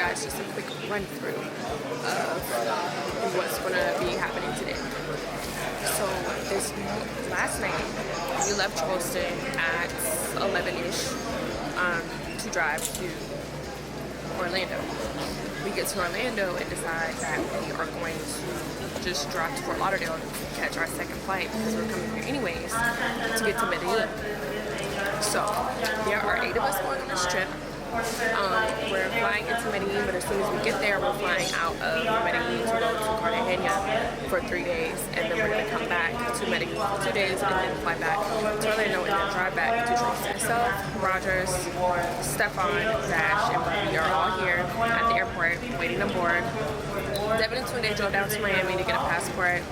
guys just a quick run through of what's going to be happening today. So this last night, we left Charleston at 11-ish to drive to Orlando. We get to Orlando and decide that we are going to just drive to Fort Lauderdale to catch our second flight because we're coming here anyways to get to Medellin. So there are 8 of us going on this trip. We're flying into Medellin, but as soon as we get there, we're flying out of Medellin to go to Cartagena for 3 days, and then we're going to come back to Medellin for 2 days, and then fly back to Orlando, and then drive back to Charleston. Myself, Rogers, Stefan, Dash, and Bobby are all here at the airport waiting on board. Devin and Tunde drove down to Miami to get a passport,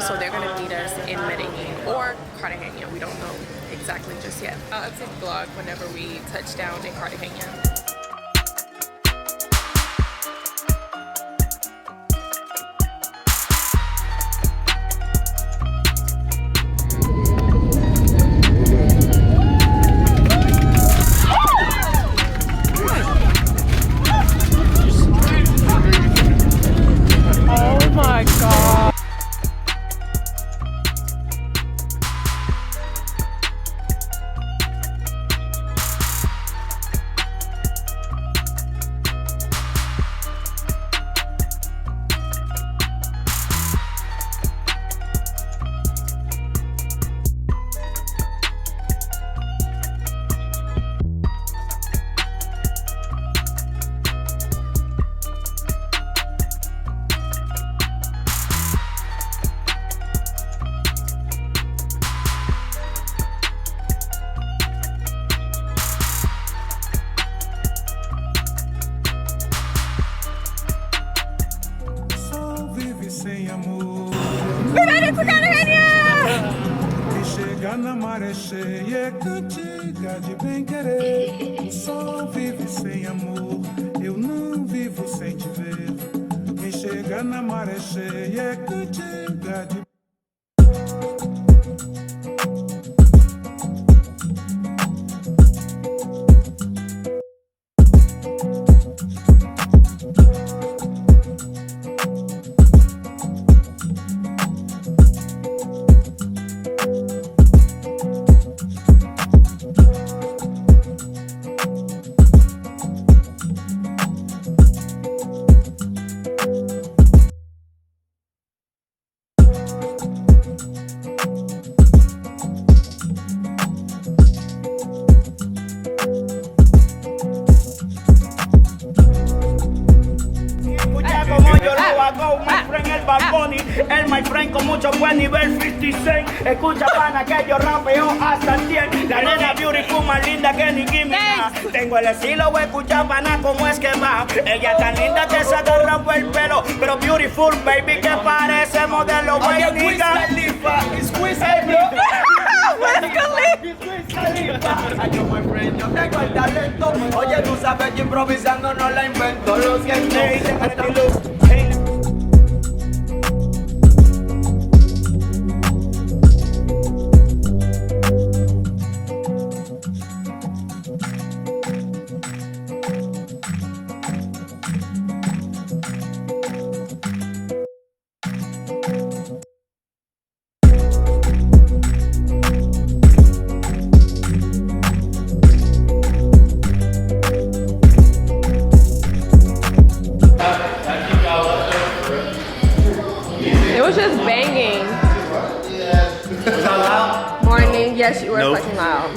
so they're going to meet us in Medellin or Cartagena. We don't know exactly just yet. I'll take a vlog whenever we touch down in Cartagena. Oh my God. Na maré cheia, cantiga de bem querer. O sol vive sem amor, eu não vivo sem te ver. Quem chega na maré cheia, cantiga de El my friend con mucho buen nivel 56. Escucha pana que yo rapeo hasta el 100. La nena beautiful más linda que Nicki Minaj. Tengo el estilo, escucha pana como es que va. Ella tan linda que se agarra por el pelo, pero beautiful baby que parece modelo. Oye, yo my friend, yo tengo el talento. Oye, tú sabes que improvisando no la invento. Lo siento. Yes, you were fucking loud.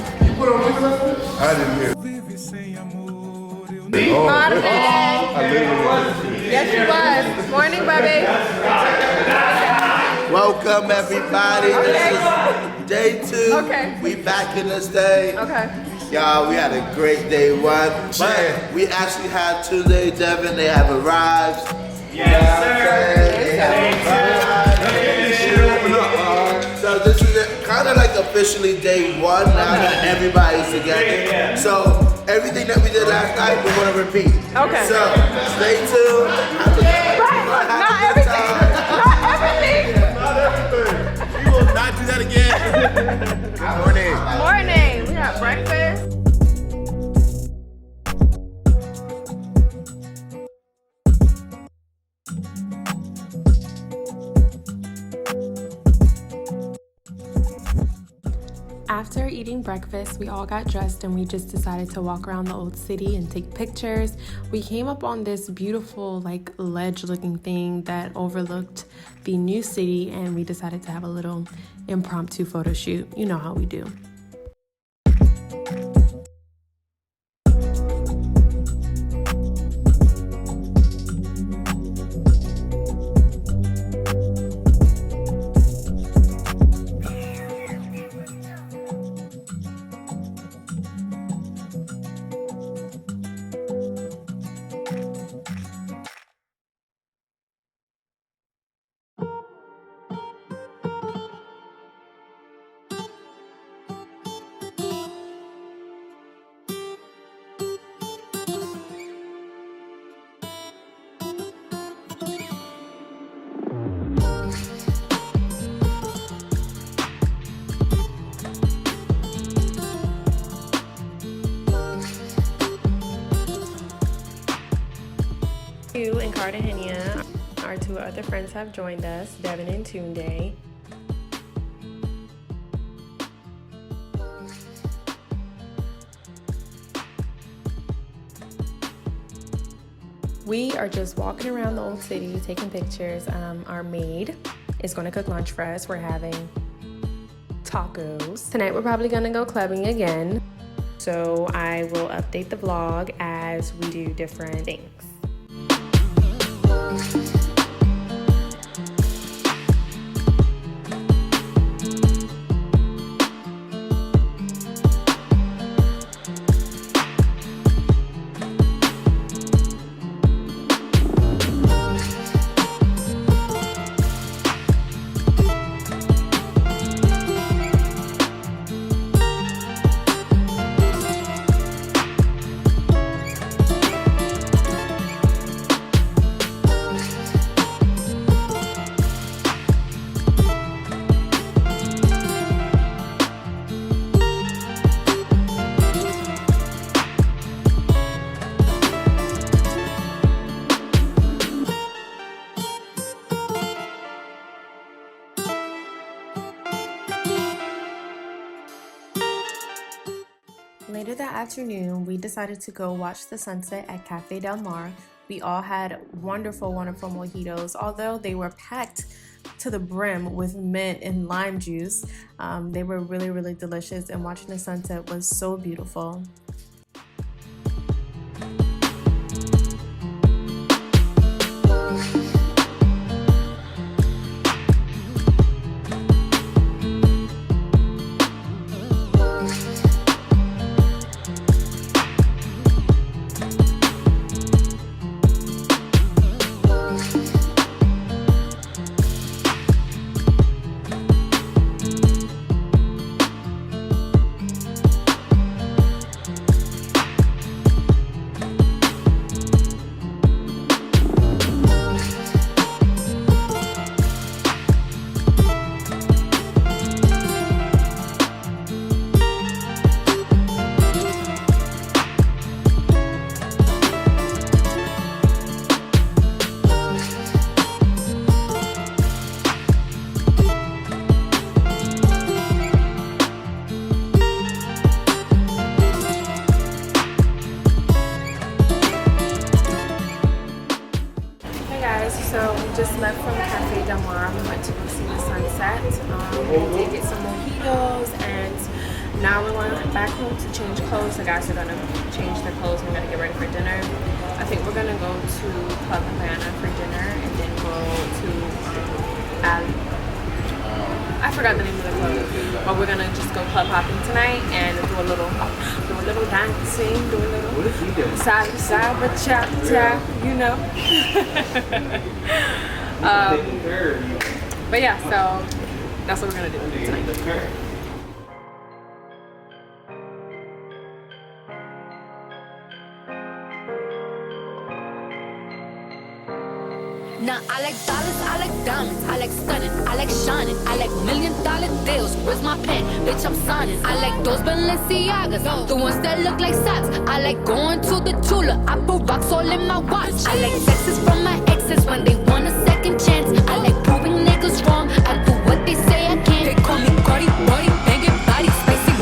I didn't hear. Morning. Yes, you was. Morning, baby. Welcome, everybody. Okay. This is day 2. Okay. We back in this day. Okay. Y'all, we had a great day 1. But we actually have Tunde, Devin. They have arrived. Yes, sir. They have arrived. So this is kind of like officially day 1 now that everybody's together. So everything that we did last night, we're gonna repeat. Okay. So stay tuned. Not everything. Not everything. Not everything. We will not do that again. Morning. Morning. We have breakfast. After eating breakfast, we all got dressed and we just decided to walk around the old city and take pictures. We came up on this beautiful like ledge looking thing that overlooked the new city, and we decided to have a little impromptu photo shoot. You know how we do. In Cartagena, our two other friends have joined us, Devin and Tunde. We are just walking around the old city, taking pictures. Our maid is going to cook lunch for us. We're having tacos. Tonight we're probably going to go clubbing again. So I will update the vlog as we do different things. Later that afternoon, we decided to go watch the sunset at Cafe Del Mar. We all had wonderful, wonderful mojitos, although they were packed to the brim with mint and lime juice. They were really, really delicious, and watching the sunset was so beautiful. So we just left from Cafe Del Mar. We went to go see the sunset. We did get some mojitos, and now we're going back home to change clothes. The guys are going to change their clothes and we're going to get ready for dinner. I think we're going to go to Club Havana for dinner and then go to I forgot the name of the club, but we're gonna just go club hopping tonight and do a little dancing, do a little side to side, bachata, you know. But yeah, so that's what we're gonna do tonight. Now I like dollars, I like diamonds, I like stunning, I like shining, I like $1,000,000 deals. Where's my pen? Bitch, I'm signing. I like those Balenciagas, the ones that look like socks. I like going to the Tula, I put rocks all in my watch. I like texts from my exes when they want a second chance. I like proving niggas wrong, I do what they say I can't. They call me Cardi, body, banging body, spicy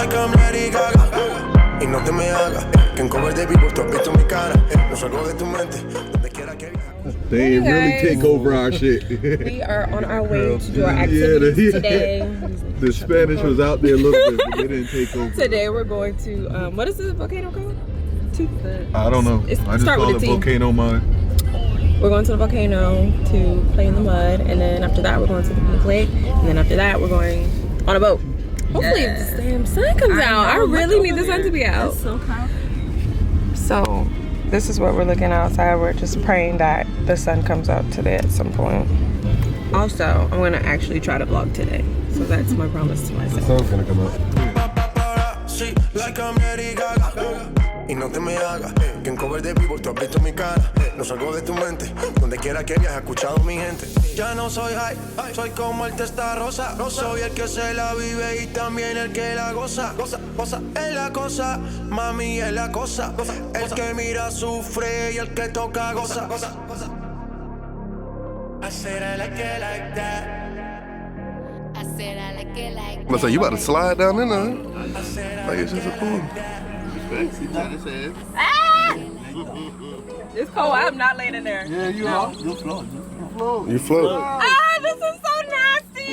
like I'm Lady Gaga. Y no te me hagas, que en cover de vivo tú has visto mi cara. No salgo de tu mente, donde quiera que They ain't really take over our shit. We are on our way to do our activities today. The Spanish was out there a little bit, but they didn't take over. Today we're going to, what is the volcano called? I don't know. I just call it Volcano Mud. We're going to the volcano to play in the mud, and then after that we're going to the picnic lake, and then after that we're going on a boat. Hopefully the damn sun comes out. I really need the sun to be out. It's so cold. So this is what we're looking outside. We're just praying that the sun comes out today at some point. Also, I'm gonna actually try to vlog today. So that's my promise to myself. The sun's gonna come out. Y no te me hagas, que en cover de vivo tú has visto mi cara. No salgo de tu mente, donde quiera que hayas escuchado mi gente. Ya no soy high, soy como el testa rosa. Soy el que se la vive y también el que la goza. Goza, es la cosa, mami es la cosa. El que mira sufre y el que toca goza. I said I like it like that. I said I like it like Looks like you about to slide down in there. Like it's just a pool. Ah! It's cold. I'm not laying in there. Yeah, you are. You float. You float. Ah, this is so nasty.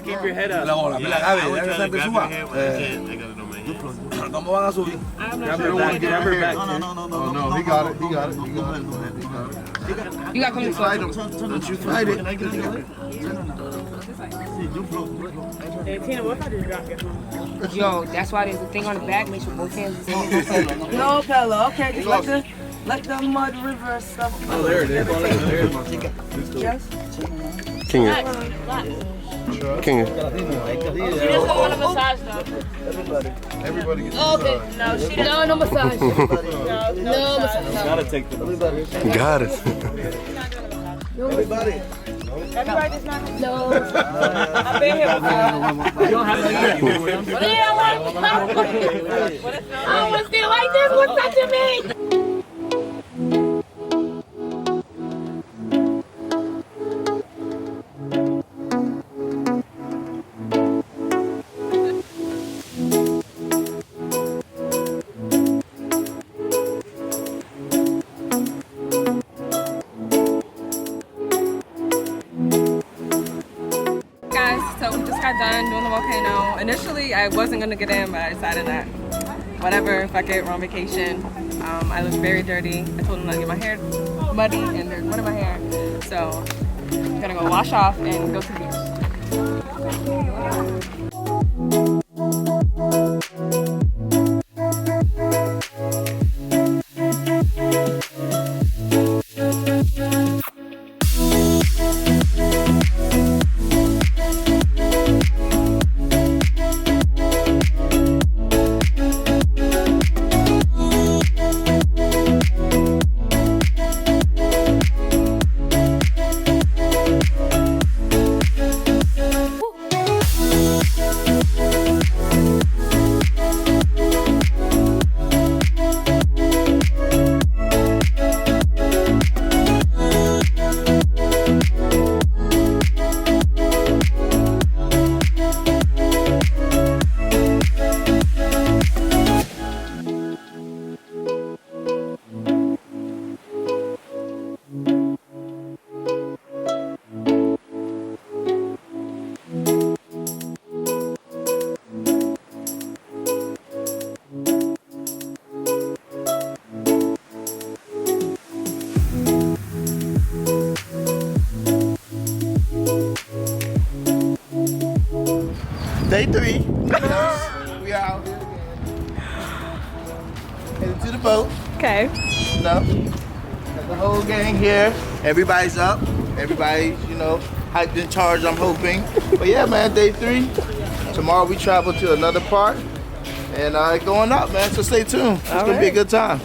Keep your head up. ¿Cómo van a subir? Grab her back. Oh no, he got it. You got to come this way. Don't you fight it. Yo, that's why there's a thing on the back. Make sure both hands is in it. No, Pablo. Okay, just let the mud river stuff. Oh, there it is. Yes. King it. King it. She doesn't want a massage though. Everybody gets Okay, no, she doesn't. No massage. No massage. Gotta take the Got it. Everybody. Everybody does not. No. I've been here before. You don't have to eat. Yeah, like, I want to stay like this. What's touching me? So we just got done doing the volcano. Initially, I wasn't gonna get in, but I decided that whatever, fuck it, we're on vacation. I look very dirty. I told him not to get my hair muddy, and there's mud in my hair. So I'm gonna go wash off and go to the beach. Day 3. We out here. Headed to the boat. Okay. You know, got the whole gang here. Everybody's up. Everybody's, hyped in charge, I'm hoping. But yeah, man, day 3. Tomorrow we travel to another part. And going up, man, so stay tuned. It's going to be a good time.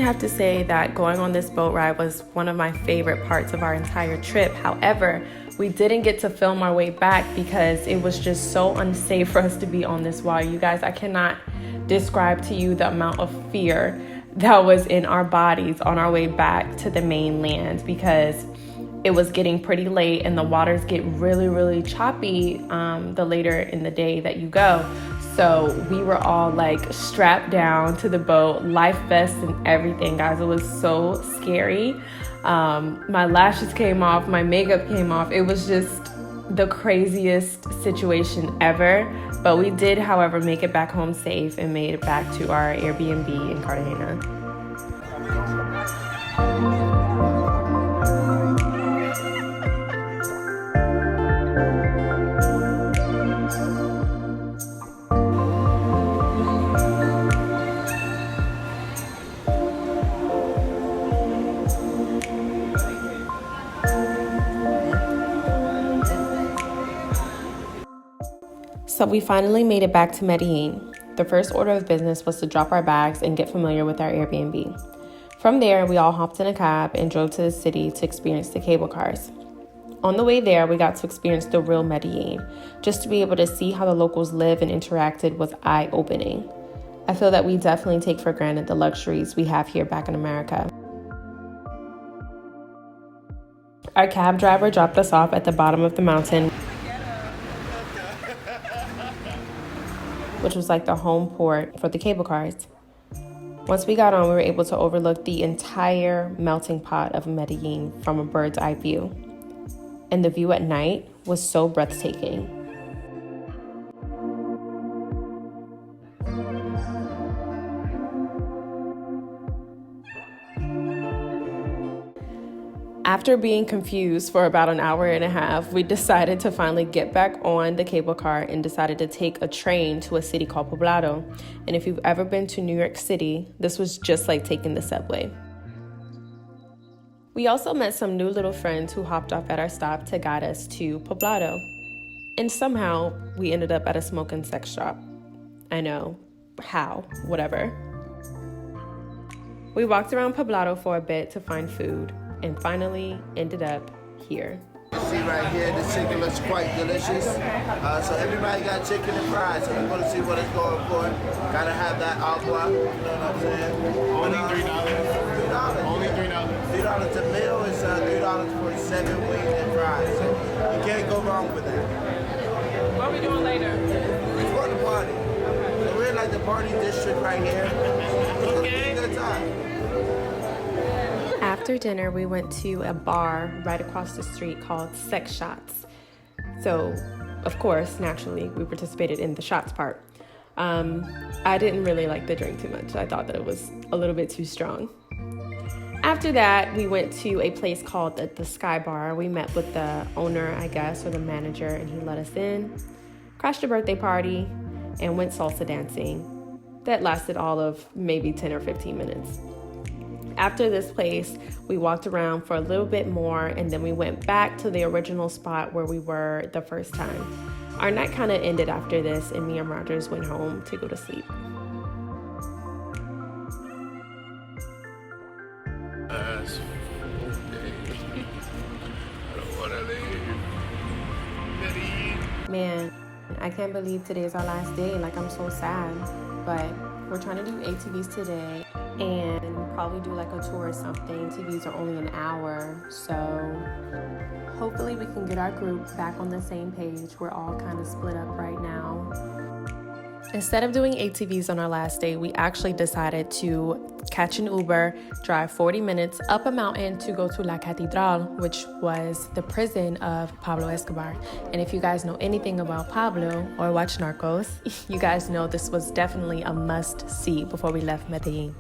have to say that going on this boat ride was one of my favorite parts of our entire trip. However, we didn't get to film our way back because it was just so unsafe for us to be on this water. You guys, I cannot describe to you the amount of fear that was in our bodies on our way back to the mainland, because it was getting pretty late and the waters get really, really choppy the later in the day that you go. So we were all like strapped down to the boat, life vests and everything, guys. It was so scary. My lashes came off, my makeup came off. It was just the craziest situation ever. But we did, however, make it back home safe and made it back to our Airbnb in Cartagena. So we finally made it back to Medellin. The first order of business was to drop our bags and get familiar with our Airbnb. From there, we all hopped in a cab and drove to the city to experience the cable cars. On the way there, we got to experience the real Medellin. Just to be able to see how the locals live and interacted was eye-opening. I feel that we definitely take for granted the luxuries we have here back in America. Our cab driver dropped us off at the bottom of the mountain, which was like the home port for the cable cars. Once we got on, we were able to overlook the entire melting pot of Medellin from a bird's eye view. And the view at night was so breathtaking. After being confused for about an hour and a half, we decided to finally get back on the cable car and decided to take a train to a city called Poblado. And if you've ever been to New York City, this was just like taking the subway. We also met some new little friends who hopped off at our stop to guide us to Poblado. And somehow we ended up at a smoke and sex shop. I know, how, whatever. We walked around Poblado for a bit to find food, and finally ended up here. You see right here, the chicken looks quite delicious. So everybody got chicken and fries. So we're going to see what it's going for. Gotta have that agua. You know what I'm saying? Only $3. Only $3. $3 a meal is $3 for 7 wings and fries. So you can't go wrong with that. What are we doing later? We're going to party. So we're in like the party district right here. Okay. It's a good time. After dinner, we went to a bar right across the street called Sex Shots. So, of course, naturally, we participated in the shots part. I didn't really like the drink too much. I thought that it was a little bit too strong. After that, we went to a place called the Sky Bar. We met with the owner, I guess, or the manager, and he let us in, crashed a birthday party, and went salsa dancing. That lasted all of maybe 10 or 15 minutes. After this place, we walked around for a little bit more, and then we went back to the original spot where we were the first time. Our night kind of ended after this, and me and Rogers went home to go to sleep. Man, I can't believe today is our last day. Like, I'm so sad. But we're trying to do ATVs today and probably do like a tour or something. ATVs are only an hour, so hopefully we can get our group back on the same page. We're all kind of split up right now. Instead of doing ATVs on our last day, we actually decided to catch an Uber, drive 40 minutes up a mountain to go to La Catedral, which was the prison of Pablo Escobar. And if you guys know anything about Pablo or watch Narcos, you guys know this was definitely a must-see before we left Medellin.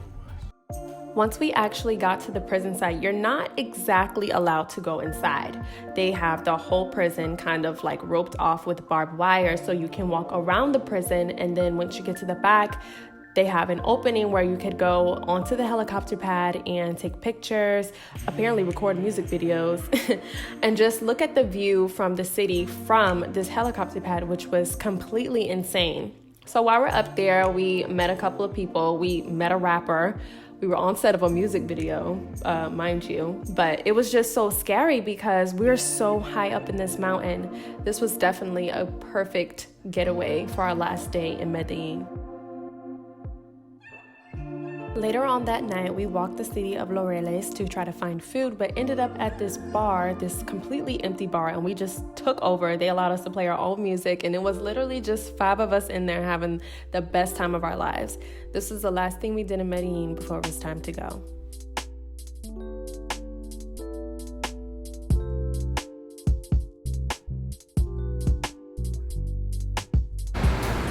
Once we actually got to the prison site, you're not exactly allowed to go inside. They have the whole prison kind of like roped off with barbed wire so you can walk around the prison, and then once you get to the back, they have an opening where you could go onto the helicopter pad and take pictures, apparently record music videos, and just look at the view from the city from this helicopter pad, which was completely insane. So while we're up there, we met a couple of people. We met a rapper. We were on set of a music video, mind you, but it was just so scary because we're so high up in this mountain. This was definitely a perfect getaway for our last day in Medellin. Later on that night, we walked the city of Laureles to try to find food, but ended up at this bar, this completely empty bar, and we just took over. They allowed us to play our own music, and it was literally just 5 of us in there having the best time of our lives. This was the last thing we did in Medellin before it was time to go.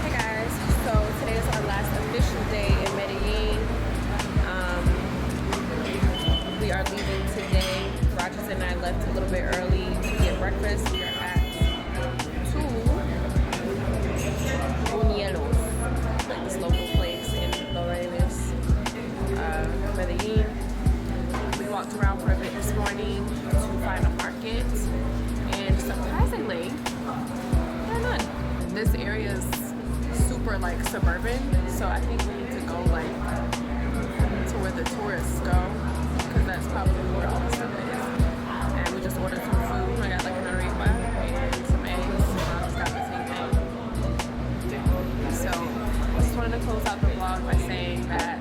Hey guys, so today is our last official day in Medellin. We are leaving today. Rogers and I left a little bit early to get breakfast. We are at Buñuelos, like this local place in Laureles, Medellin. We walked around for a bit this morning to find a market, and surprisingly, there are none. This area is super like suburban, so I think we need to go like to where the tourists go, because that's probably where all the stuff is. And we just ordered some food. I got like an arepa and some eggs. I just got the same thing. So I just wanted to close out the vlog by saying that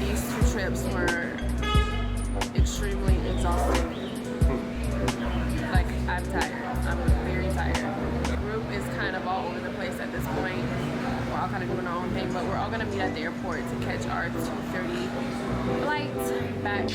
these 2 trips were extremely exhausting. Like, I'm tired. I'm very tired. The group is kind of all over the place at this point. We're all kind of doing our own thing, but we're all going to meet at the airport to catch our 2:30 flight back